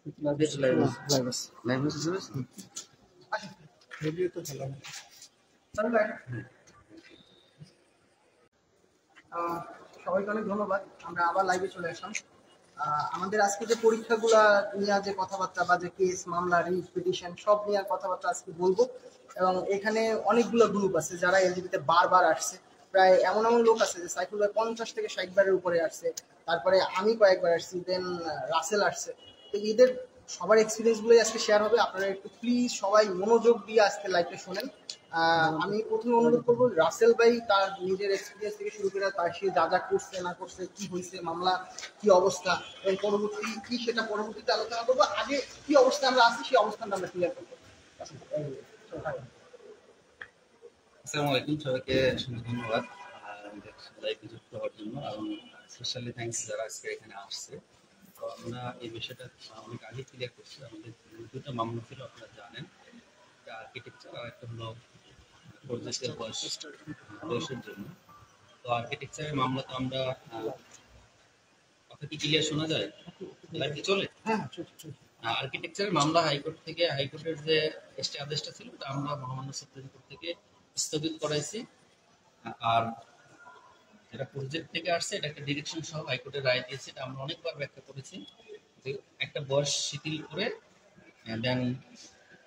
সবাইকে অনেক ধন্যবাদ। আমরা আবার লাইভে চলে আসলাম। আমাদের আজকে যে পরীক্ষাগুলা নিয়ে যে কথাবার্তা বা যে কেস মামলা রিট পিটিশন সব নিয়ে কথাবার্তা আজকে বলবো। এবং এখানে অনেকগুলো গ্রুপ আছে যারা এলজিবিতে বারবার আসছে। প্রায় এমন এমন লোক আছে যে সাইফুল ভাই 50 থেকে 60 বারের উপরে আসছে। তারপরে আমি কয়েকবার আসছি, দেন রাসেল আসছে। তো এদের সবার এক্সপিরিয়েন্স গুলোই আজকে শেয়ার হবে। আপনারা একটু প্লিজ সবাই মনোযোগ দিয়ে আজকে লাইভটা শোনেন। আমি প্রথমে অনুরোধ করবো রাসেল ভাই তার নিজের এক্সপিরিয়েন্স থেকে শুরু করে তার সে যা যা করছে না করছে, কি হয়েছে, মামলা কি অবস্থা এবং পরবর্তী কি সেটা পরবর্তীতে আলোচনা করবো। আগে কি অবস্থা আমরা আছি সেই অবস্থানটা আমরা ক্লিয়ার করবো। আসসালামু আলাইকুম, সবাইকে ধন্যবাদ লাইভে যুক্ত হওয়ার জন্য এবং স্পেশালি থ্যাঙ্কস যারা আজকে এখানে আসছে। তো আমরা এই বিষয়টা অনেক আগে ক্লিয়ার করছি। আমাদের দুটো মামলা ছিল, আপনারা জানেন, একটা আর্কিটেকচার আর একটা হলো প্রজেক্টের বয়সের জন্য। তো আর্কিটেকচারের মামলা তো আমরা কথা কি ক্লিয়ার শোনা যায়? লাইভে চলে? আর্কিটেকচারের মামলা হাইকোর্ট থেকে, হাইকোর্টের যে স্টে আদেশটা ছিল ওটা আমরা মহামান্য সুপ্রিম কোর্ট থেকে স্থগিত করাইছি। আর যেটা প্রজেক্ট থেকে আসছে এটা একটা ডিরেকশন সহ হাইকোর্টের রায় দিয়েছে। এটা আমরা অনেকবার ব্যাখ্যা করেছি যে একটা বয়স শিথিল করে দেন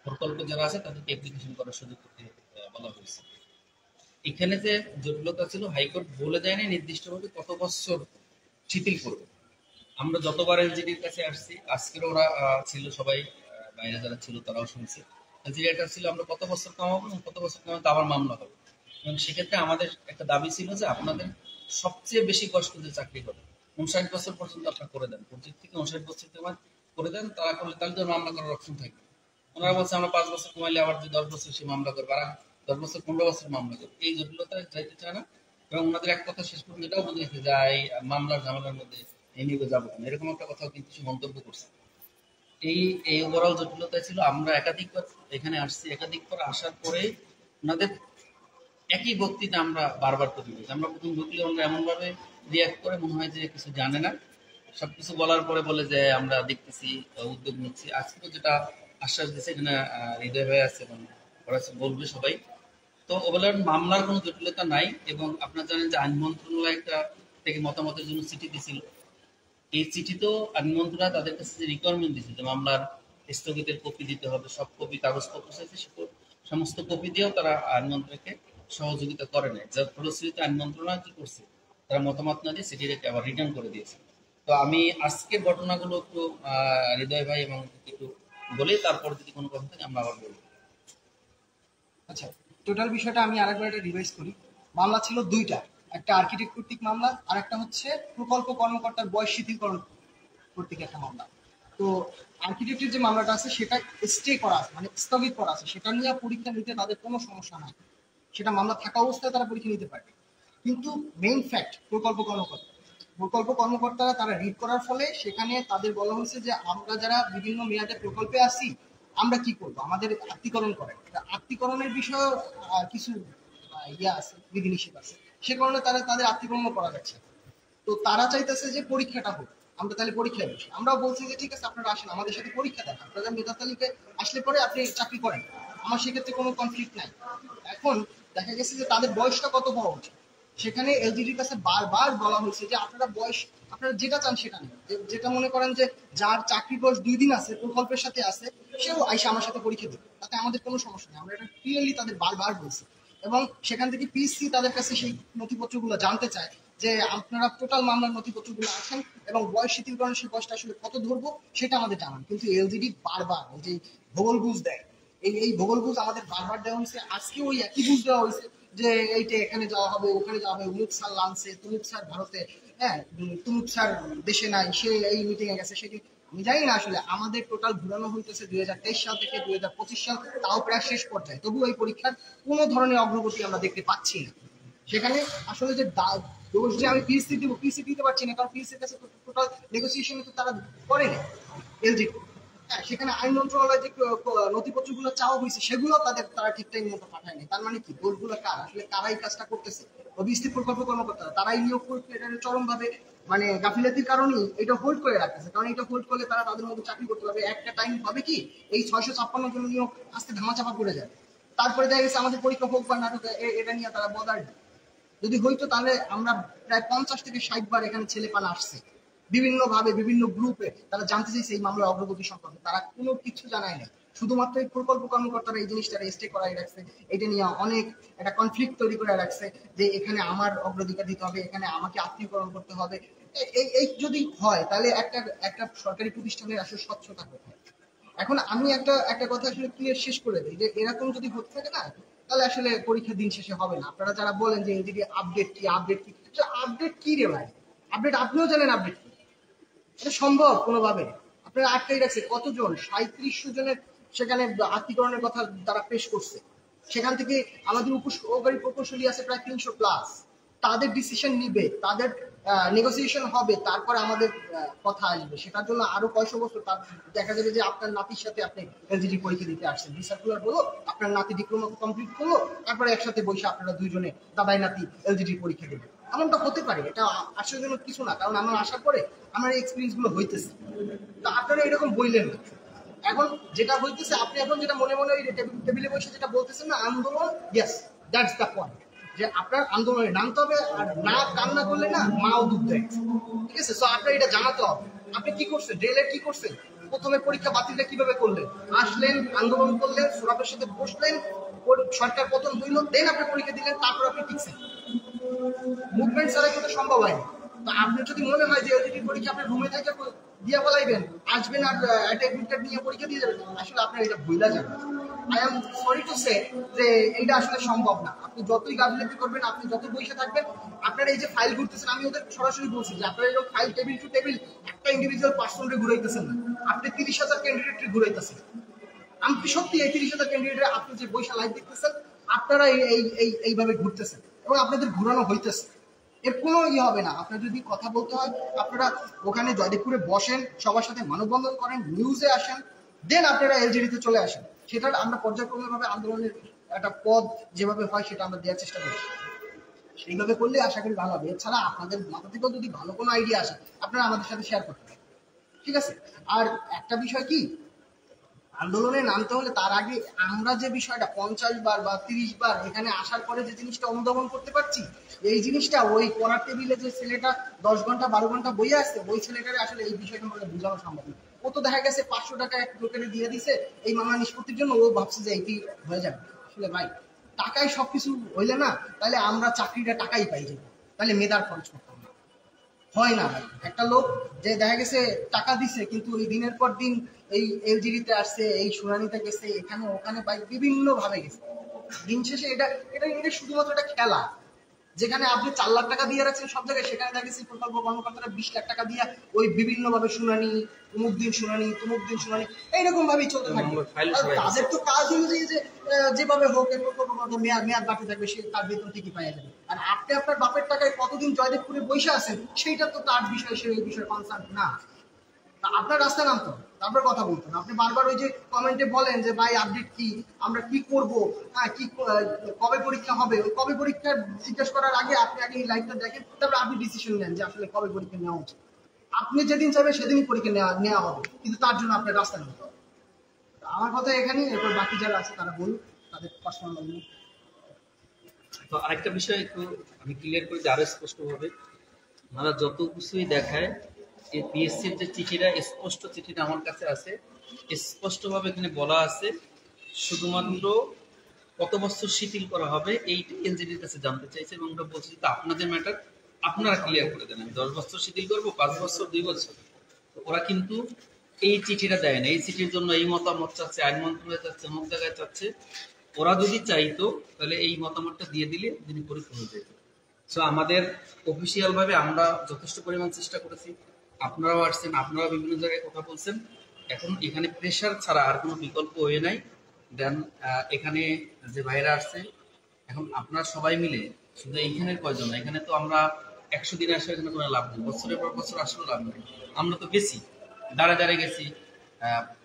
প্রকল্প যারা আছে তাদেরকে অ্যাপ্লিকেশন করার সুযোগ করতে বলা হয়েছে। এখানে যে জটিলতা ছিল, হাইকোর্ট বলে দেয়নি নির্দিষ্টভাবে কত বছর শিথিল করবে। আমরা যতবার এলজিডির কাছে আসছি, আজকের ওরা ছিল সবাই, বাইরে যারা ছিল তারাও শুনছে, এলজিডি এটা ছিল আমরা কত বছর কমাবো, কত বছর কমাবো আবার মামলা হবে। এবং সেক্ষেত্রে আমাদের একটা দাবি ছিল যে আপনাদের সবচেয়ে বেশি কষ্ট যে চাকরি করে 59 বছর পর্যন্ত আপনার করে দেন, 25 থেকে 59 বছর করে দেন, তারা করলে তাহলে তো মামলা করার অপশন থাকবে। ওনারা বলছে আমরা 5 বছর কমাইলে আবার যে 10 বছর সে মামলা করবে, আর 10 বছর 15 বছর মামলা করবে, এই জটিলতা যাইতে চায় না। এবং ওনাদের এক কথা শেষ পর্যন্ত এটাও বুঝেছে যে মামলার ঝামেলার মধ্যে এই নিয়ে যাবো না, এরকম একটা কথাও কিন্তু সে মন্তব্য করছে। এই ওভারঅল জটিলতা ছিল। আমরা একাধিকবার এখানে আসছি, একাধিকবার আসার পরে ওনাদের একই বক্তৃতা আমরা বারবার করি। আমরা প্রথম ঢুকলে আমরা এমন ভাবে রিয়াক্ট করে মনে হয় যে কিছু জানে না, সবকিছু বলার পরে বলে যে আমরা দেখতেছি, উদ্যোগ নিচ্ছি। আজকে যেটা আশ্বাস দিচ্ছে এখানে হৃদয় হয়ে আছে এবং ওরা বলবে সবাই। তো ওগুলোর মামলার কোনো জটিলতা নাই। এবং আপনারা জানেন যে আইন মন্ত্রণালয় একটা থেকে মতামতের জন্য চিঠি দিছিল। এই চিঠিতেও আইন মন্ত্রণালয় তাদের কাছে যে রিকোয়ারমেন্ট দিচ্ছে যে মামলার স্থগিতের কপি দিতে হবে, সব কপি কাগজপত্র চাইছে, সমস্ত কপি দিয়েও তারা আইন মন্ত্রণালয়কে সহযোগিতা করে নাই। যার ফলশ্রুতিতে আইন মন্ত্রণালয় কি করছে, তারা মতামত না দিয়ে চিঠিটাকে আবার রিটার্ন করে দিয়েছে। তো আমি আজকে ঘটনাগুলো একটু হৃদয় ভাই এবং একটু বলে তারপর যদি কোনো কথা থাকে আমরা আবার বলবো। আচ্ছা, টোটাল বিষয়টা আমি আরেকবার এটা রিভাইজ করি। মামলা ছিল দুইটা, একটা আর্কিটেক্ট কর্তৃক মামলা আর একটা হচ্ছে প্রকল্প কর্মকর্তার বয়স শিথিলকরণ কর্তৃক একটা মামলা। তো আর্কিটেক্টের যে মামলাটা আছে সেটা স্টে করা আছে, মানে স্থগিত করা আছে, সেটা নিয়ে পরীক্ষা নিতে তাদের কোনো সমস্যা নাই। সেটা মামলা থাকা অবস্থায় তারা পরীক্ষা নিতে পারবে। কিন্তু মেইন ফ্যাক্ট প্রকল্প কর্মকর্তারা তারা রিড করার ফলে সেখানে তাদের বলা হয়েছে যে আমরা যারা বিভিন্ন মেয়াদে প্রকল্পে আসি আমরা কি করব, আমাদের আত্মীকরণ করেন। আত্মীকরণের বিষয়ে কিছু ইয়ে আছে, বিধিনিষেধ আছে, সে কারণে তারা তাদের আত্মীকরণ করা যাচ্ছে। তো তারা চাইতেছে যে পরীক্ষাটা হোক, আমরা তাহলে পরীক্ষায় বসি। আমরাও বলছি যে ঠিক আছে আপনারা আসেন আমাদের সাথে পরীক্ষা দেন, আপনাদের মেধা তালিকায় আসলে পরে আপনি চাকরি করেন, আমার সেক্ষেত্রে কোনো কনফ্লিক্ট নাই। এখন দেখা গেছে যে তাদের বয়সটা কত হওয়া উচিত, সেখানে এলজিডির কাছে বারবার বলা হয়েছে যে আপনারা বয়স আপনারা যেটা চান সেটা নেই, যেটা মনে করেন যে যার চাকরির বয়স 2 দিন আছে প্রকল্পের সাথে আছে সেও আইসা আমার সাথে পরীক্ষা দেবে, তাতে আমাদের কোনো সমস্যা নেই। আমরা এটা ক্লিয়ারলি তাদের বারবার বলছি। এবং সেখান থেকে পিসি তাদের কাছে সেই নথিপত্রগুলো জানতে চায় যে আপনারা টোটাল মামলার নথিপত্রগুলো আছেন এবং বয়স শিথিলকরণ সেই বয়সটা আসলে কত ধরবো সেটা আমাদের জানান। কিন্তু এলজিডি বারবার ওই যে ভূগোল বুঝ দেয়, এই ভূগোল বুঝ আমাদের বারবার দেওয়া হয়েছে। আজকে ওই একই বুঝ দেওয়া হয়েছে যে এইটা এখানে যাওয়া হবে, ওখানে যাওয়া হবে, উমুক স্যার লাঞ্চে, তুমুক স্যার ভারতে, হ্যাঁ তুমুক স্যার দেশে নাই, সে এই মিটিং এ গেছে। সেটি আমি জানি না আসলে আমাদের টোটাল ঘুরানো হইতেছে 2023 সাল থেকে 2025 সাল, তাও প্রায় শেষ পর্যায়ে, তবু এই পরীক্ষার কোনো ধরনের অগ্রগতি আমরা দেখতে পাচ্ছি না। সেখানে আসলে যে দোষ যে আমি পিএসসি দিব, পিএসসি দিতে পারছি না, কারণ পিএসসির কাছে টোটাল নেগোসিয়েশন তো তারা করেনি এলজি। হ্যাঁ, সেখানে আইন মন্ত্রণালয় যে নথিপত্রগুলো চাওয়া হয়েছে সেগুলো তারা ঠিক টাইম মতো পাঠায়নি। তার মানে কি দোষগুলো কার? আসলে কারাই কাজটা করতেছে? অভিস্থিত প্রকল্প কর্মকর্তারা, তারাই নিয়োগ করতে এটা চরম ভাবে মানে গাফিলতির কারণেই এটা হোল্ড করে রাখতেছে। কারণ এটা হোল্ড করলে তারা তাদের মধ্যে চাকরি করতে পারবে। একটা টাইম হবে কি এই 656 জন নিয়োগ আস্তে ধামাচাপা পড়ে যায়। তারপরে দেখা গেছে আমাদের পরীক্ষা হোক বা নাটক এটা নিয়ে তারা বদার যদি হইতো, তাহলে আমরা প্রায় 50 থেকে 60 বার এখানে ছেলেপালা আসছে বিভিন্ন ভাবে বিভিন্ন গ্রুপে, তারা জানতে চাইছে এই মামলার অগ্রগতি সম্পর্কে। তারা কোনো কিছু জানায় না, শুধুমাত্র এই প্রকল্প কর্মকর্তারা এই জিনিসটা রেজিস্ট্রে করাই রাখছে। এটা নিয়ে অনেক একটা কনফ্লিক্ট তৈরি করে রাখছে যে এখানে আমার অগ্রাধিকার দিতে হবে, এখানে আমাকে আত্মীয়করণ করতে হবে। এই এই যদি হয় তাহলে একটা একটা সরকারি প্রতিষ্ঠানের আসলে স্বচ্ছতা কোথায়? এখন আমি একটা একটা কথা আসলে ক্লিয়ার শেষ করে দিই যে এরকম যদি হতে থাকে না, তাহলে আসলে পরীক্ষা দিন শেষে হবে না। আপনারা যারা বলেন যে এদিকে আপডেট কি আপডেট কি, আপডেট কি রে ভাই? আপডেট আপনিও জানেন আপডেট কি? এটা সম্ভব কোনোভাবে? আপনারা আটকাই রাখছে কতজন? 3700 জনের সেখানে আত্মীকরণের কথা তারা পেশ করছে। সেখান থেকে আমাদের উপসহকারী প্রকৌশলী আছে প্রায় 300 প্লাস। তাদের ডিসিশন নিবে, তাদের নেগোসিয়েশন হবে, তারপর আমাদের কথা আসবে। সেটার জন্য আরো কয়শো বছর দেখা যাবে যে আপনার নাতির সাথে আপনি এলজিডি পরীক্ষা দিতে আসছেন, সার্কুলার হলো, আপনার নাতি ডিপ্লোমা কমপ্লিট করলো, তারপরে একসাথে বসে আপনারা দুইজনে দাদাই নাতি এলজিডি পরীক্ষা দেবেন। এমনটা হতে পারে, এটা আশ্চর্যজনক কিছু না, কারণ আমার আসার পরে আমার এক্সপিরিয়েন্স গুলো হইতেছে। তো আপনারা এরকম বললেন না। এখন যেটা হইতেছে, আপনি এখন যেটা মনে মনে ওই টেবিলে বসে যেটা বলতেছেন না, আন্দোলন, ইয়েস দ্যাটস দ্য পয়েন্ট, যে আপনার আন্দোলনে নামতে হবে। আর না কান্না করলে না মাও দুধ দেয়, ঠিক আছে? সো আপনার এটা জানাতে হবে। আপনি কি করছেন? রেলের কি করছেন? প্রথমে পরীক্ষা বাতিলটা কিভাবে করলেন? আসলেন, আন্দোলন করলেন, সুরাবের সাথে বসলেন, সরকার পতন হইল, দেন আপনি পরীক্ষা দিলেন, তারপর আপনি টিকছেন। মুভমেন্ট ছাড়া কিন্তু সম্ভব হয় না। তো আপনি যদি মনে হয় যে এলজিডি পরীক্ষা আপনি রুমে থেকে দিয়ে বলাইবেন, আসবেন আর অ্যাডমিট কার্ড নিয়ে পরীক্ষা দিয়ে যাবেন, আসলে আপনার এটা ভুলা যাবে। I am sorry to say যে এইটা আসলে সম্ভব না। আপনি যতই গাফিলতি করবেন, আপনি যত বসে থাকবেন, আপনারা এই যে ফাইল ঘুরতেছেন, আমি ওদের সরাসরি বলছি যে আপনারা এরকম ফাইল টেবিল টু টেবিল একটা ইন্ডিভিজুয়াল পার্সনকে ঘুরাইতেছেন না, আপনি 30,000 ক্যান্ডিডেটকে ঘুরাইতেছেন। আমি সত্যি এই 30,000 ক্যান্ডিডেট আপনি যে বৈশা লাইভ দেখতেছেন, আপনারা এইভাবে ঘুরতেছেন এবং আপনাদের ঘুরানো হইতেছে। এর কোনো ইয়ে হবে না। আপনার যদি কথা বলতে হয়, আপনারা ওখানে জয়দেবপুরে বসেন, সবার সাথে মানববন্ধন করেন, নিউজে আসেন, দেন আপনারা এলজিডিতে চলে আসেন। সেটা আমরা পর্যায়ক্রমিকভাবে আন্দোলনের একটা পদ যেভাবে হয় সেটা আমরা দেওয়ার চেষ্টা করি। সেইভাবে করলে আশা করি ভালো হবে। এছাড়া আপনাদের মাথা থেকেও যদি ভালো কোনো আইডিয়া আসে, আপনারা আমাদের সাথে শেয়ার করতে পারেন, ঠিক আছে? আর একটা বিষয় কি, আন্দোলনে নামতে হলে তার আগে আমরা যে বিষয়টা 50 বার বা 30 বার এখানে আসার পরে যে জিনিসটা অনুধাবন করতে পারছি, এই জিনিসটা ওই পড়ার টেবিলে যে ছেলেটা 10 ঘন্টা 12 ঘন্টা বইয়ে আসছে, ওই ছেলেটারে আসলে এই বিষয়টা আমাদের বোঝানো সম্ভব না। ও তো দেখা গেছে 500 টাকা এক লোকের দিয়ে দিছে এই মামলা নিষ্পত্তির জন্য, ও ভাবছে যে এইটি হয়ে যাবে। আসলে ভাই, টাকায় সবকিছু হইলে না, তাহলে আমরা চাকরিটা টাকাই পাই যাবো, তাহলে মেধার খরচ করতাম না। হয় না ভাই, একটা লোক যে দেখা গেছে টাকা দিছে কিন্তু ওই দিনের পর দিন এই এলজিডিতে আসছে, এই শুনানিতে গেছে, এখানে ওখানে ভাই বিভিন্ন ভাবে গেছে। দিন শেষে এটা এটা এটা শুধুমাত্র একটা খেলা। যেখানে আপনি 4 লাখ টাকা দিয়ে রাখছেন সব জায়গায়, সেখানে দেখা গেছে প্রকল্প কর্মকর্তারা 20 লাখ টাকা দিয়ে ওই বিভিন্ন ভাবে শুনানি, অমুক দিন শুনানি, তমুক দিন শুনানি, এইরকম ভাবেই চলতে থাকবে। তাদের তো কাজ অনুযায়ী যে যেভাবে হোক এই প্রকল্প মেয়াদ মেয়াদ বাকি থাকবে, সে তার বেতন ঠিকই পাওয়া যাবে। আর আপনি আপনার বাপের টাকায় কতদিন জয়দেবপুরে বসে আছেন, সেইটা তো তার বিষয়, সে এই বিষয়ে কনসার্ন না। আপনার রাস্তা নামতো, তারপর কথা বলতেন। আপনি বারবার ওই যে কমেন্টে বলেন যে ভাই আপডেট কি, আমরা কি করব, হ্যাঁ কি কবে পরীক্ষা হবে, ওই কবে পরীক্ষা জিজ্ঞেস করার আগে আপনি আগে এই লাইভটা দেখেন, তারপর আপনি ডিসিশন নেন যে আসলে কবে পরীক্ষা নেওয়া উচিত। আপনি যেদিন চাইবেন সেদিনই পরীক্ষা নেওয়া হবে, কিন্তু তার জন্য আপনার রাস্তা নিতে হবে। আমার কথা এখানেই, এরপর বাকি যারা আছে তারা বলুন তাদের পার্সোনাল। তো আরেকটা বিষয় একটু আমি ক্লিয়ার করে দিই আরো স্পষ্টভাবে। ওনারা যত কিছুই দেখায়, এই পিএসসির যে চিঠিটা, স্পষ্ট চিঠিটা আমার কাছে আছে, স্পষ্টভাবে এখানে বলা আছে শুধুমাত্র কত বছর শিথিল করা হবে এইটা এলজিডির কাছে জানতে চাইছে, এবং ওটা বলছে যে আপনাদের ম্যাটার আপনারা ক্লিয়ার করে দেন, আমি 10 বছর শিথিল করবো, 5 বছর, 2 বছর। ওরা কিন্তু এই চিঠিটা দেয় না। এই চিঠির জন্য এই মতামত চাচ্ছে, আইন মন্ত্রণালয় চাচ্ছে, অমুক জায়গায় চাচ্ছে। ওরা যদি চাইতো তাহলে এই মতামতটা দিয়ে দিলে যিনি পরীক্ষা হয়ে যেত। সো আমাদের অফিসিয়াল ভাবে আমরা যথেষ্ট পরিমাণ চেষ্টা করেছি, আপনারাও আসছেন, আপনারাও বিভিন্ন জায়গায় কথা বলছেন। এখন এখানে প্রেশার ছাড়া আর কোনো বিকল্প হয়ে নাই। দেন এখানে যে ভাইরা আসছে, এখন আপনারা সবাই মিলে শুধু এইখানের কয়জন, এখানে তো আমরা 100 দিন আসলে এখানে কোনো লাভ নেই, বছরের পর বছর আসলে লাভ নেই। আমরা তো গেছি, দাঁড়ে দাঁড়ে গেছি,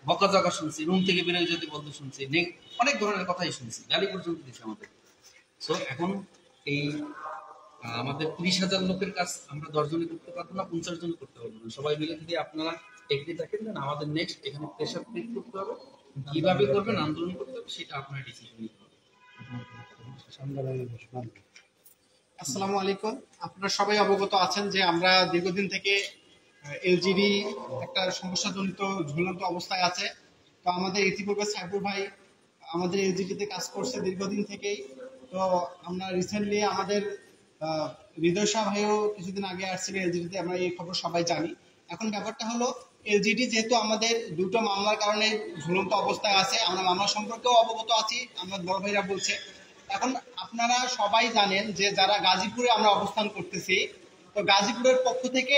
বকাঝকা শুনছি, রুম থেকে বেরোয় যেতে বলতে শুনছি, অনেক ধরনের কথাই শুনছি, গালি পর্যন্ত দিচ্ছে আমাদের। সো এখন এই আমাদের 30,000 লোকের কাজ আমরা 10 জনে করতে পারবো না, 50 জন করতে পারবো না। সবাই মিলে যদি আপনারা এগিয়ে থাকেন না, আমাদের নেক্সট এখানে প্রেশার ক্রিয়েট করতে হবে, কিভাবে করবেন, আন্দোলন করতে হবে, সেটা আপনার ডিসিশন নিতে হবে। আসসালামু আলাইকুম। আপনারা সবাই অবগত আছেন যে আমরা দীর্ঘদিন থেকে এলজিডি একটা সমস্যাজনিত ঝুলন্ত অবস্থায় আছে। তো আমাদের ইতিপূর্বে সাইফুর ভাই আমাদের এলজিডিতে কাজ করছে দীর্ঘদিন থেকেই। তো আমরা রিসেন্টলি আমাদের হৃদয় শাহ ভাইও কিছুদিন আগে আসছিল এলজিডিতে, আমরা এই খবর সবাই জানি। এখন ব্যাপারটা হলো এলজিডি যেহেতু আমাদের দুটো মামলার কারণে ঝুলন্ত অবস্থায় আছে, আমরা মামলা সম্পর্কেও অবগত আছি, আমার বড় ভাইরা বলছে। এখন আপনারা সবাই জানেন যে যারা গাজীপুরে আমরা অবস্থান করতেছি, তো গাজীপুরের পক্ষ থেকে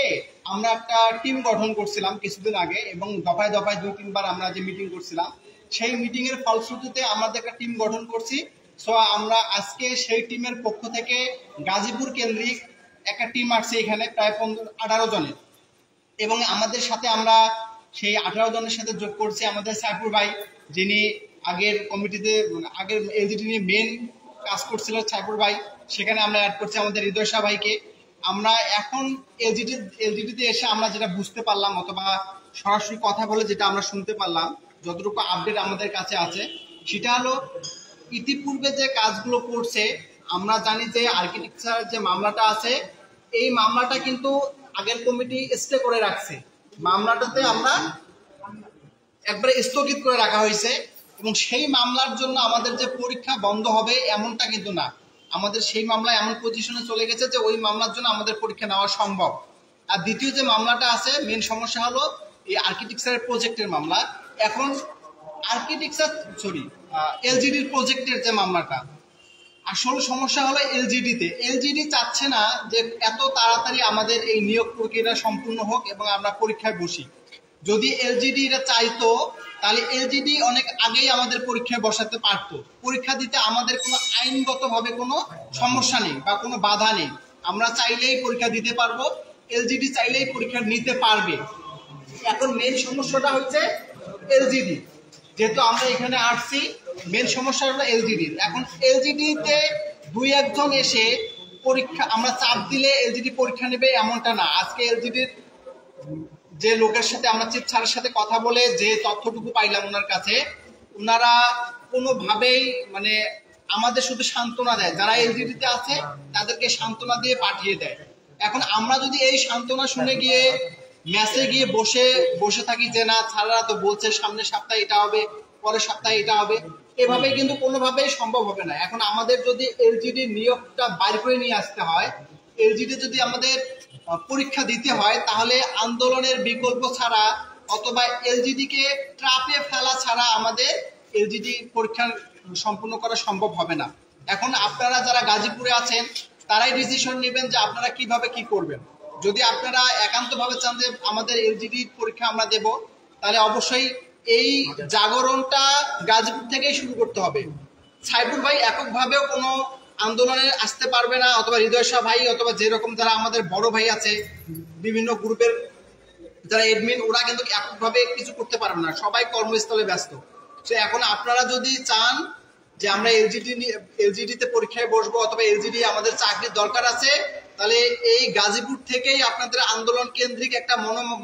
আমরা একটা টিম গঠন করছিলাম কিছুদিন আগে, এবং দফায় দফায় 2-3 বার আমরা যে মিটিং করছিলাম, সেই মিটিং এর ফলশ্রুতিতে আমাদের একটা টিম গঠন করছি। সো আমরা আজকে সেই টিমের পক্ষ থেকে গাজীপুর কেন্দ্রিক একটা টিম আসছে এখানে প্রায় 18 জনের, এবং আমাদের সাথে আমরা সেই 18 জনের সাথে যোগ করছি আমাদের সাইফুর ভাই, যিনি আগের কমিটিতে আগের এলজিডি নিয়ে মেন কাজ করছিল সাইফুর ভাই, সেখানে আমরা অ্যাড করছি আমাদের হৃদয় শাহ ভাইকে। আমরা এখন এলজিডিতে এসে আমরা যেটা বুঝতে পারলাম, অথবা সরাসরি কথা বলে যেটা আমরা শুনতে পারলাম, যতটুকু আপডেট আমাদের কাছে আছে, সেটা হলো ইতিপূর্বে যে কাজগুলো করছে, আমরা জানি যে আর্কিটেকচার যে মামলাটা আছে, এই মামলাটা কিন্তু আগের কমিটি স্টে করে রাখছে। মামলাটাতে আমরা একবারে স্থগিত করে রাখা হয়েছে, এবং সেই মামলার জন্য আমাদের যে পরীক্ষা বন্ধ হবে এমনটা কিন্তু না। আমাদের সেই মামলা এমন পজিশনে চলে গেছে যে ওই মামলার জন্য আমাদের পরীক্ষা নেওয়া সম্ভব। আর দ্বিতীয় যে মামলাটা আছে, মেন সমস্যা হলো এই আর্কিটেকচারের প্রজেক্টের মামলা। এখন এলজিডির প্রজেক্টের যে মামলাটা, আসল সমস্যা হলো এলজিডি চাচ্ছে না যে এত তাড়াতাড়ি আমাদের এই নিয়োগ প্রক্রিয়া সম্পূর্ণ হোক এবং আমরা পরীক্ষায় বসি। যদি এলজিডি এটা চাইতো, তাহলে এলজিডি অনেক আগেই আমাদের পরীক্ষায় বসাতে পারতো। পরীক্ষা দিতে আমাদের কোনো আইনগতভাবে কোনো সমস্যা নেই বা কোনো বাধা নেই, আমরা চাইলেই পরীক্ষা দিতে পারবো, এলজিডি চাইলেই পরীক্ষা নিতে পারবে। এখন মেন সমস্যাটা হচ্ছে এলজিডি, যেহেতু আমরা এখানে আসছি, মেন সমস্যা হলো এলজিডির। এখন এলজিডিতে 2-1 জন এসে পরীক্ষা আমরা চাপ দিলে এলজিডি পরীক্ষা নেবে এমনটা না। আজকে এলজিডির যে লোকের সাথে আমরা চিফ স্যারের সাথে কথা বলে যে তথ্যটুকু পাইলাম ওনার কাছে, ওনারা কোনোভাবেই মানে আমাদের শুধু সান্ত্বনা দেয়, যারা এলজিডিতে আছে তাদেরকে সান্ত্বনা দিয়ে পাঠিয়ে দেয়। এখন আমরা যদি এই সান্ত্বনা শুনে গিয়ে ম্যাচে গিয়ে বসে থাকি যে না, স্যাররা তো বলছে সামনের সপ্তাহে এটা হবে, পরের সপ্তাহে এটা হবে, এভাবে কিন্তু কোনোভাবেই সম্ভব হবে না। এখন আমাদের যদি এলজিডি নিয়োগটা বাইর করে নিয়ে আসতে হয়, এলজিডি যদি আমাদের পরীক্ষা দিতে হয়, তাহলে আন্দোলনের বিকল্প ছাড়া অথবা এলজিডি কে ট্রাপে ফেলা ছাড়া আমাদের এলজিডি পরীক্ষা সম্পূর্ণ করা সম্ভব হবে না। এখন আপনারা যারা গাজীপুরে আছেন তারাই ডিসিশন নেবেন যে আপনারা কিভাবে কি করবেন। যদি আপনারা একান্তভাবে চান যে আমাদের এলজিডি পরীক্ষা আমরা দেব, তাহলে অবশ্যই এই জাগরণটা গাজীপুর থেকেই শুরু করতে হবে। সাইফুর ভাই এককভাবেও কোনো আন্দোলনে আসতে পারবে না, অথবা হৃদয় শাহ ভাই, অথবা যেরকম যারা আমাদের বড় ভাই আছে বিভিন্ন গ্রুপের যারা এডমিন, ওরা কিন্তু এককভাবে কিছু করতে পারবে না, সবাই কর্মস্থলে ব্যস্ত। তো এখন আপনারা যদি চান যে আমরা এলজিডিতে পরীক্ষায় বসবো, অথবা এলজিডি আমাদের চাকরির দরকার আছে, তাহলে এই গাজীপুর থেকেই আপনাদের আন্দোলন কেন্দ্রিক একটা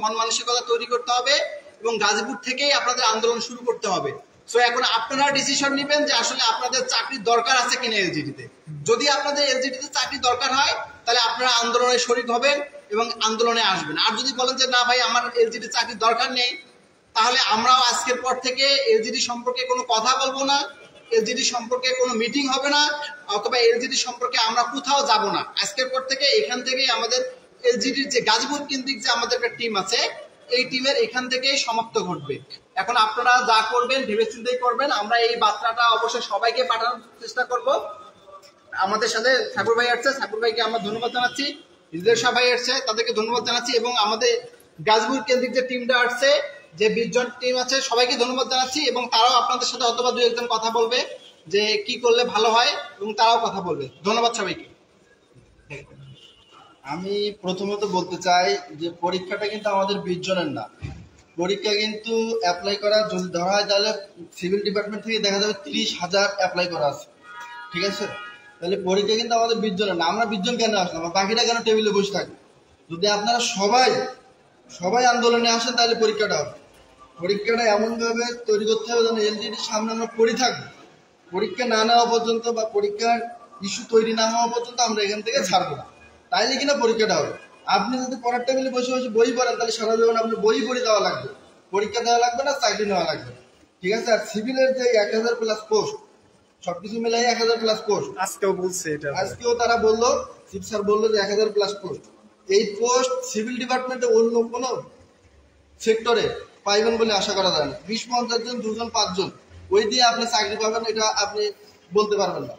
মন মানসিকতা তৈরি করতে হবে, এবং গাজীপুর থেকেই আপনাদের আন্দোলন শুরু করতে হবে। সো এখন আপনারা ডিসিশন নেবেন যে আসলে আপনাদের চাকরির দরকার আছে কিনা এলজিডিতে। যদি আপনাদের এলজিডিতে চাকরি দরকার হয়, তাহলে আপনারা আন্দোলনে শরিক হবেন এবং আন্দোলনে আসবেন। আর যদি বলেন যে না ভাই আমার এলজিডি চাকরির দরকার নেই, তাহলে আমরাও আজকের পর থেকে এলজিডি সম্পর্কে কোনো কথা বলবো না, এলজিডি সম্পর্কে কোনো মিটিং হবে না, অথবা এলজিডি সম্পর্কে আমরা কোথাও যাব না। আজকের পর থেকে এখান থেকেই আমাদের এলজিডির যে গাজীপুর কেন্দ্রিক যে আমাদের একটা টিম আছে, এই টিমের এখান থেকেই সমাপ্ত ঘটবে। এখন আপনারা যা করবেন ভেবেচিন্তেই করবেন। আমরা এই বার্তাটা অবশ্যই সবাইকে পাঠানোর চেষ্টা করব। আমাদের সাথে ঠাকুর ভাই আসছে, ঠাকুর ভাইকে আমরা ধন্যবাদ জানাচ্ছি, হৃদয় শাহ ভাই আসছে, তাদেরকে ধন্যবাদ জানাচ্ছি, এবং আমাদের গাজীপুর কেন্দ্রিক যে টিমটা আসছে, যে 20 জন টিম আছে, সবাইকে ধন্যবাদ জানাচ্ছি। এবং তারাও আপনাদের সাথে অথবা 2-1 জন কথা বলবে যে কি করলে ভালো হয়, এবং তারাও কথা বলবে। ধন্যবাদ সবাইকে। আমি প্রথমত বলতে চাই যে পরীক্ষাটা কিন্তু আমাদের 20 জনের না, পরীক্ষা কিন্তু অ্যাপ্লাই করা যদি ধরা হয় তাহলে সিভিল ডিপার্টমেন্ট থেকে দেখা যাবে 30,000 অ্যাপ্লাই করা আছে, ঠিক আছে? তাহলে পরীক্ষা কিন্তু আমাদের 20 জনের না, আমরা 20 জন কেন আসলাম, বাকিটা কেন টেবিলে বসে থাকবে? যদি আপনারা সবাই আন্দোলনে আসেন তাহলে পরীক্ষাটা হবে। পরীক্ষাটা এমনভাবে তৈরি করতে হবে যেন এলজিডির সামনে আমরা পড়ে থাকবো, পরীক্ষা না নেওয়া পর্যন্ত বা পরীক্ষার ইস্যু তৈরি না হওয়া পর্যন্ত আমরা এখান থেকে ছাড়বো না, তাইলে কিনা পরীক্ষাটা হবে। আপনি যদি পড়ার টেবিলে বসে বসে বই পড়েন তাহলে সারা জীবন আপনি বই পড়ে দেওয়া লাগবে, পরীক্ষা দেওয়া লাগবে না, চাকরি নেওয়া লাগবে, ঠিক আছে? আর সিভিলের যে 1000 প্লাস পোস্ট, সবকিছু মিলাই 1000 প্লাস পোস্ট আজকেও বলছে এটা, আজকেও তারা বললো, চিফ স্যার বললো যে 1000 প্লাস পোস্ট। এই পোস্ট সিভিল ডিপার্টমেন্টে অন্য কোনো সেক্টরে পাইবেন বলে আশা করা যায় না। 20-50 জন, 2 জন, 5 জন, ওই দিয়ে আপনি চাকরি পাবেন এটা আপনি বলতে পারবেন না।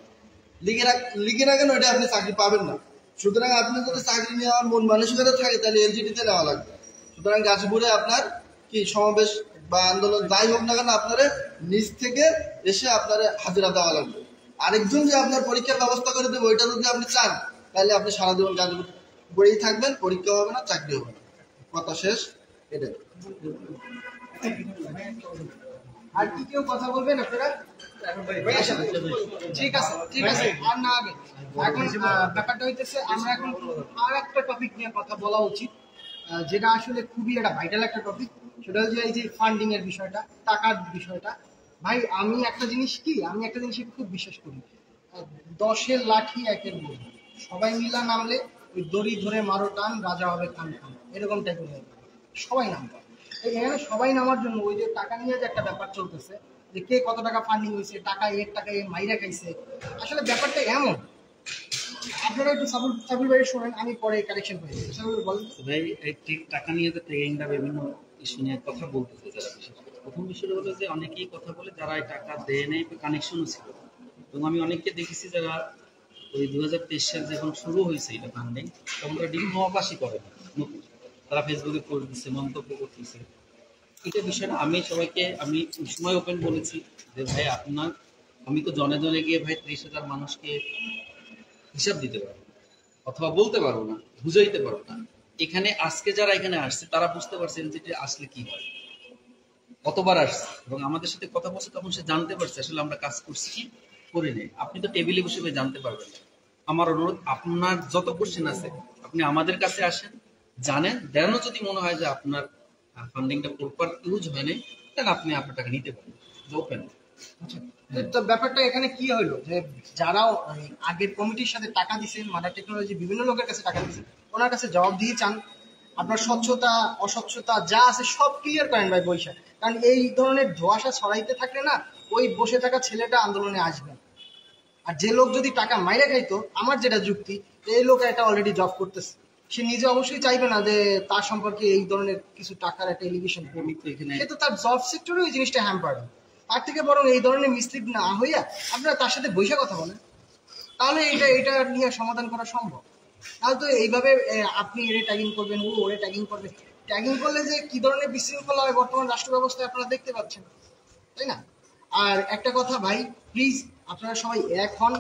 লিখে রাখেন ওইটা আপনি চাকরি পাবেন না। সুতরাং আপনি যদি চাকরি নেওয়ার মন মানসিকতা থাকে তাহলে এলজিডিতে নেওয়া লাগবে। সুতরাং গাজীপুরে আপনার কি সমাবেশ বা আন্দোলন যাই হোক না কেন আপনারা নিজ থেকে এসে আপনার হাজিরা দেওয়া লাগবে। আরেকজন যে আপনার পরীক্ষার ব্যবস্থা করে দেবে ওইটা যদি আপনি চান তাহলে আপনি সারা জীবন গাজীপুর পড়েই থাকবেন, পরীক্ষা হবে না, চাকরি হবে না, কথা শেষ। এটাই। আর কি কেউ কথা বলবেন আপনারা? ঠিক আছে, ঠিক আছে, আর না আগে এখন ব্যাপারটা হইতেছে আমরা এখন আর একটা টপিক নিয়ে কথা বলা উচিত, যেটা আসলে খুবই একটা ভাইটাল একটা টপিক। সেটা হচ্ছে এই যে ফান্ডিং এর বিষয়টা, টাকার বিষয়টা। ভাই আমি একটা জিনিস খুব বিশ্বাস করি, 10-এর লাঠি 1-এর বই, সবাই মিলা নামলে ওই দড়ি ধরে মারো টান, রাজা হবে খান খান, এরকম টাইপের সবাই নামবে। এখানে সবাই নামার জন্য ওই যে টাকা নিয়ে যে একটা ব্যাপার চলতেছে, যে কে কত টাকা ফান্ডিং হয়েছে, টাকা এর টাকা এ মাইরা খাইছে, আসলে ব্যাপারটা এমন। আপনারা একটু সাবির ভাই শোনেন, আমি পরে কালেকশন করে দিই। সাবির বলেন ভাই, এই ঠিক টাকা নিয়ে তো ট্রেনিংটা বিভিন্ন ইস্যু নিয়ে কথা বলতেছে যারা, বিশেষ করে প্রথম বিষয়টা হলো যে অনেকেই কথা বলে যারা এই টাকা দেয় নেই, কানেকশনও ছিল। এবং আমি অনেককে দেখেছি যারা ওই 2023 সাল যখন শুরু হয়েছে এটা ফান্ডিং, তখন তারা ডিপ্লোমাপাসই করে না, নতুন তারা ফেসবুকে পোস্ট দিচ্ছে, মন্তব্য করতেছে। এটা বিষয়টা আমি সবাইকে আমি ওই সময় ওপেন বলেছি যে ভাই আমি তো জনে জনে গিয়ে ভাই 30,000 মানুষকে হিসাব দিতে পারবো অথবা বলতে পারবো না, বুঝাইতে পারবো না। এখানে আজকে যারা এখানে আসছে তারা বুঝতে পারছে এলজিডি আসলে কি হয়, কতবার আসছে এবং আমাদের সাথে কথা বলছে, তখন সে জানতে পারছে আসলে আমরা কাজ করছি কি করে নেই। আপনি তো টেবিলে বসে জানতে পারবেন না। আমার অনুরোধ, আপনার যত কোশ্চেন আছে আপনি আমাদের কাছে আসেন, জানেন, দেনও যদি মনে হয় যে আপনার ফান্ডিংটা প্রপার ইউজ হয় নাই, তাহলে আপনি আপনার টাকা নিতে পারেন, ওপেন। তো ব্যাপারটা এখানে কি হলো যে যারা আগের কমিটির সাথে টাকা দিচ্ছেন, মাদার টেকনোলজি বিভিন্ন লোকের কাছে টাকা দিচ্ছেন, ওনার কাছে জবাব দিয়ে চান, আপনার স্বচ্ছতা অস্বচ্ছতা যা আছে সব ক্লিয়ার করেন ভাই বৈশা। কারণ এই ধরনের ধোঁয়াশা ছড়াইতে থাকলে না ওই বসে থাকা ছেলেটা আন্দোলনে আসবে। আর যে লোক যদি টাকা মাইরে খাইতো, আমার যেটা যুক্তি, এই লোক একটা অলরেডি জব করতেছে, সে নিজে অবশ্যই চাইবে না যে তার সম্পর্কে এই ধরনের কিছু টাকার একটা এলিগেশন করবে, সে তো তার জব সেক্টরে ওই জিনিসটা হ্যাম্পার। তার থেকে বরং এই ধরনের মিস্ত্রিক না হইয়া আপনারা তার সাথে বৈশা কথা বলেন, তাহলে এটা নিয়ে সমাধান করা সম্ভব। তাহলে তো এইভাবে আপনি এরে ট্যাগিং করবেন, ও ওরে ট্যাগিং করবে, ট্যাগিং করলে যে কি ধরনের বিশৃঙ্খলা হয় বর্তমান রাষ্ট্র ব্যবস্থায় আপনারা দেখতে পাচ্ছেন, তাই না? আর একটা কথা ভাই, প্লিজ আপনারা সবাই এক হন।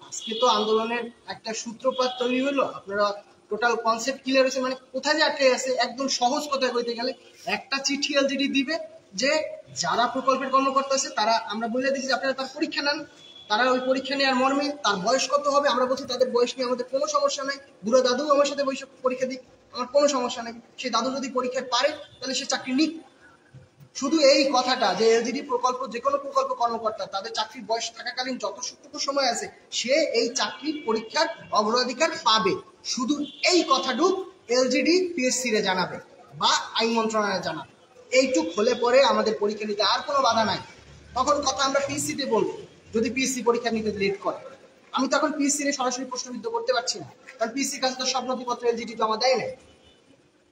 আজকে তো আন্দোলনের একটা সূত্রপাত তৈরি হলো, আপনারা টোটাল কনসেপ্ট ক্লিয়ার হয়েছে, মানে কোথায় যে আটকে আছে একদম সহজ কথায় কইতে গেলে একটা চিঠি এলজিডি দিবে যে যারা প্রকল্পের কর্মকর্তা আছে তারা, আমরা বলে দিচ্ছি যে আপনারা তার পরীক্ষা নেন, তারা ওই পরীক্ষা নেওয়ার মর্মে তার বয়স কত হবে, আমরা বলছি তাদের বয়স নিয়ে আমাদের কোনো সমস্যা নেই, বুড়ো দাদু আমার সাথে পরীক্ষা দিক, আমার কোনো সমস্যা নেই, সেই দাদু যদি পরীক্ষা পারে তাহলে সে চাকরি নিক। শুধু এই কথাটা যে এলজিডি প্রকল্প, যে কোনো প্রকল্প কর্মকর্তা তাদের চাকরির বয়স থাকাকালীন যতটুকু সময় আছে সে এই চাকরির পরীক্ষার অগ্রাধিকার পাবে, শুধু এই কথাটুক এলজিডি পিএসসি রে জানাবে বা আইন মন্ত্রণালয়ে জানাবে। এইটুক হলে পরে আমাদের পরীক্ষা নিতে আর কোনো বাধা নাই। তখন কথা আমরা পিএসসিতে বলবো, যদি পিএসসি পরীক্ষা নিতে লেট করে। আমি তখন পিএসসি রে সরাসরি প্রশ্নবিদ্ধ করতে পারছি না, কারণ পিএসসির কাছে তো সব নথিপত্র এলজিডি জমা দেয় না।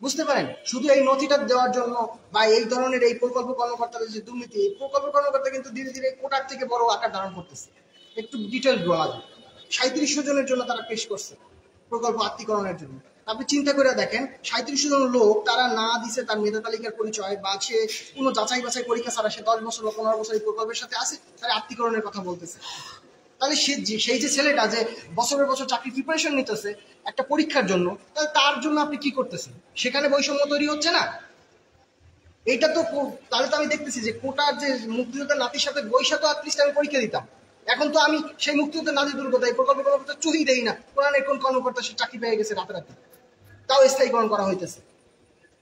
বুঝতে পারেন, শুধু এই নথিটা দেওয়ার জন্য বা এই ধরনের এই প্রকল্প কর্মকর্তাদের যে দুর্নীতি, এই প্রকল্প কর্মকর্তা কিন্তু ধীরে ধীরে কোটার থেকে বড় আকার ধারণ করতেছে। একটু ডিটেল বলা যায়, 3700 জনের জন্য তারা পেশ করছে প্রকল্প আত্মীকরণের জন্য। আপনি চিন্তা করে দেখেন, 3700 জন লোক তারা না দিছে তার মেধা তালিকার পরিচয় বা সে কোনো যাচাই বাছাই পরীক্ষা ছাড়া সে 10 বছর বা 15 বছর এই প্রকল্পের সাথে আছে, তারা আত্মীকরণের কথা বলতেছে। তাহলে সেই যে ছেলেটা যে বছরের বছর চাকরি প্রিপারেশন নিতেছে একটা পরীক্ষার জন্য, তাহলে তার জন্য আপনি কি করতেছেন? সেখানে বৈষম্য তৈরি হচ্ছে না? এইটা তো তাহলে তো আমি দেখতেছি যে কোটার যে মুক্তিযোদ্ধার নাতির সাথে বৈশা তো অ্যাটলিস্ট আমি পরীক্ষা দিতাম। এখন তো আমি সেই মুক্তিযোদ্ধার নাতি দুর্গতা এই প্রকল্প কর্মকর্তা চুরি দেই না, কোরআনের কোন কর্মকর্তা সে চাকরি পেয়ে গেছে রাতারাতি, তাও স্থায়ীকরণ করা হইতেছে।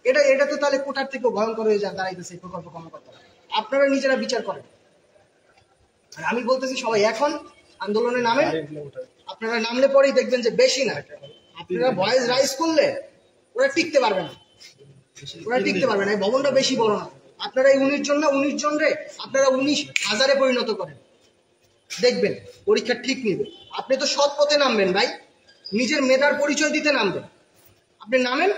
এটা তো তাহলে কোটার থেকেও ভয়ঙ্কর হয়ে যায় দাঁড়াইতেছে এই প্রকল্প কর্মকর্তা। আপনারা নিজেরা বিচার করেন। আর আমি বলতেছি সবাই এখন আন্দোলনে নামেন। আপনারা নামলে পরেই দেখবেন যে বেশি না, আপনারা ভয়েস রাইজ করলে ওরা টিকতে পারবে না, ওরা টিকতে পারবে না। এই ভবনটা বেশি বড় না, আপনারা এই 19 জন না 19 জন রে আপনারা 19,000-এ পরিণত করেন, দেখবেন পরীক্ষা ঠিক নিবে। আপনি তো সৎ পথে নামবেন ভাই, নিজের মেধার পরিচয় দিতে নামবেন। আপনি নামেন,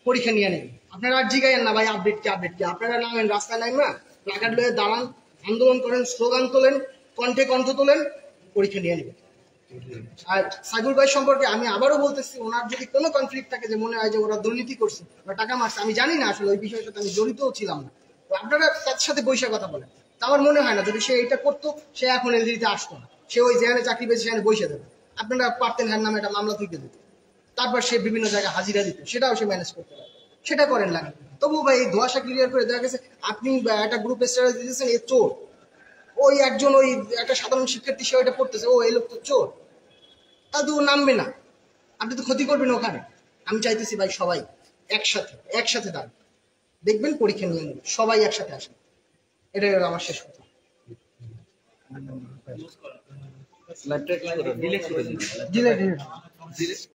পরীক্ষা নিয়ে নেন। আপনারা আর জিগাইয়েন না ভাই আপডেট কি আপডেট কি। আপনারা নামেন, রাস্তায় নামেন না, প্লাকার্ড লয়ে দাঁড়ান, আন্দোলন করেন, স্লোগান তোলেন, কণ্ঠে কণ্ঠ তোলেন, পরীক্ষা নিয়ে নেবেন। আর সাইদুল ভাই সম্পর্কে আমি আবারও বলতেছি, ওনার যদি কোনো কনফ্লিক্ট থাকে যে মনে হয় যে ওরা দুর্নীতি করছে বা টাকা মারছে, আমি জানি না আসলে ওই বিষয়ের সাথে আমি জড়িতও ছিলাম না, তো আপনারা তার সাথে বৈশা কথা বলেন। তা আমার মনে হয় না যদি সে এটা করতো সে এখন এলজিতে আসতো না, সে ওই যেখানে চাকরি পেয়েছে সেখানে বসে দেবে। আপনারা পারতেন হ্যাঁ নামে একটা মামলা থেকে দিত, তারপর সে বিভিন্ন জায়গায় হাজিরা দিত, সেটাও সে ম্যানেজ করতে পারে, সেটা করেন লাগে। তবু ভাই এই ধোঁয়াশা ক্লিয়ার করে দেখা গেছে আপনি একটা গ্রুপ স্ট্যাটাস দিতেছেন এ চোর, ওই একজন ওই একটা সাধারণ শিক্ষার্থী সে ওইটা পড়তেছে, ও এই লোক তো চোর, তা তো নামবে না, আপনি তো ক্ষতি করবেন ওখানে। আমি চাইতেছি ভাই সবাই একসাথে দাঁড়ান, দেখবেন পরীক্ষা নিয়ে নেবেন, সবাই একসাথে আসেন। এটাই হলো আমার শেষ কথা। লাইভটা ডিলেট করে দিন। ডিলেট